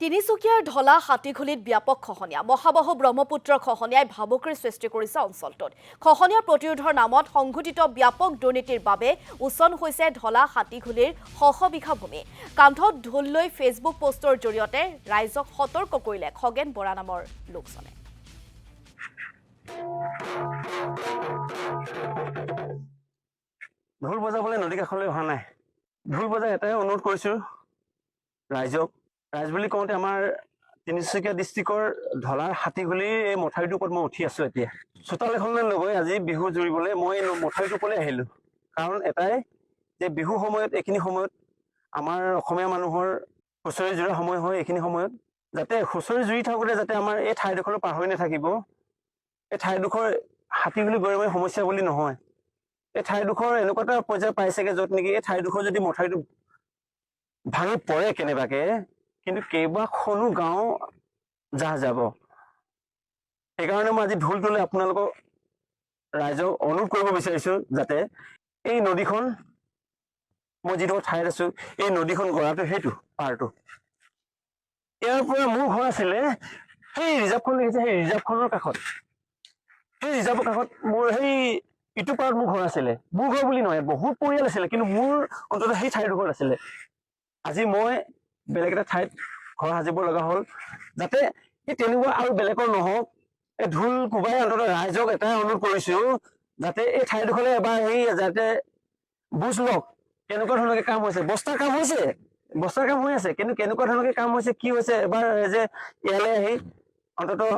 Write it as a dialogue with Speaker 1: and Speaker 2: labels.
Speaker 1: তিনিচুকীয়াৰ ঢলা হাতীঘুলিত ব্যাপক খহনীয়া মহাবাহু ব্ৰহ্মপুত্ৰৰ খহনীয়াই ভাবুকিৰ সৃষ্টি কৰিছে অঞ্চলটোত খহনীয়া প্ৰতিৰোধৰ নামত সংঘটিত ব্যাপক দুৰ্নীতিৰ বাবে উচন হৈছে ঢলা হাতীঘুলিৰ শশবিঘা ভূমি কান্ধত ঢোল লৈ ফেচবুক পোষ্টৰ জৰিয়তে ৰাইজক সতৰ্ক কৰিলে খগেন বৰা নামৰ লোকজনে
Speaker 2: ঢোল বজাবলৈ নদী কাষলৈ অহা নাই ঢোল বজাই এটাই অনুৰোধ কৰিছো ৰাইজ বুলি কওঁতে আমাৰ তিনিচুকীয়া ডিষ্ট্ৰিক্টৰ ঢলাৰ হাতীঘুলিৰ এই মথাউৰিটোৰ ওপৰত মই উঠি আছো এতিয়া চোতাল এখনলৈ নগৈ আজি বিহু জুৰিবলৈ মই মথাউৰিটোৰ ওপৰলৈ আহিলো কাৰণ এটাই যে বিহু সময়ত এইখিনি সময়ত আমাৰ অসমীয়া মানুহৰ হুঁচৰি জুৰা সময় হয় এইখিনি সময়ত যাতে হুঁচৰি জুৰি থাকোঁতে যাতে আমাৰ এই ঠাইডোখৰ পাৰ হৈ নাথাকিব এই ঠাইডোখৰ হাতীঘুলি গৰিমাৰী সমস্যা বুলি নহয় এই ঠাইডোখৰ এনেকুৱা এটা পৰ্যায় পাইছেগে য'ত নেকি এই ঠাইডোখৰ যদি মথাউৰিটো ভাঙি পৰে কেনেবাকে কিন্তু কেইবাখনো গাঁও যাহ যাব সেইকাৰণে মই আজি ঢোলটোলৈ আপোনালোকক ৰাইজক অনুৰোধ কৰিব বিচাৰিছো যাতে এই নদীখন মই যিডোখৰ ঠাইত আছো এই নদীখন গৰাটো সেইটো পাৰটো ইয়াৰ পৰা মোৰ ঘৰ আছিলে সেই ৰিজাৰ্ভখন দেখিছে সেই ৰিজাৰ্ভখনৰ কাষত সেই ৰিজাৰ্ভৰ কাষত মোৰ সেই ইটো পাৰত মোৰ ঘৰ আছিলে মোৰ ঘৰ বুলি নহয় বহুত পৰিয়াল আছিলে কিন্তু মোৰ অন্ততঃ সেই ঠাইডোখৰত আছিলে আজি মই বেলেগ এটা ঠাইত ঘৰ সাজিব লগা হ'ল যাতে এই তেনেকুৱা আৰু বেলেগৰ নহওক এই ঢোল কোবাই অন্ততঃ ৰাইজক এটাই অনুৰোধ কৰিছো যাতে এই ঠাইডোখৰলৈ এবাৰ সেই যাতে বুজ লওক কেনেকুৱা ধৰণে কাম হৈছে বস্তাৰ কাম হৈ আছে কিন্তু কেনেকুৱা ধৰণে কাম হৈছে কি হৈছে এবাৰ যে ইয়ালৈ আহি অন্ততঃ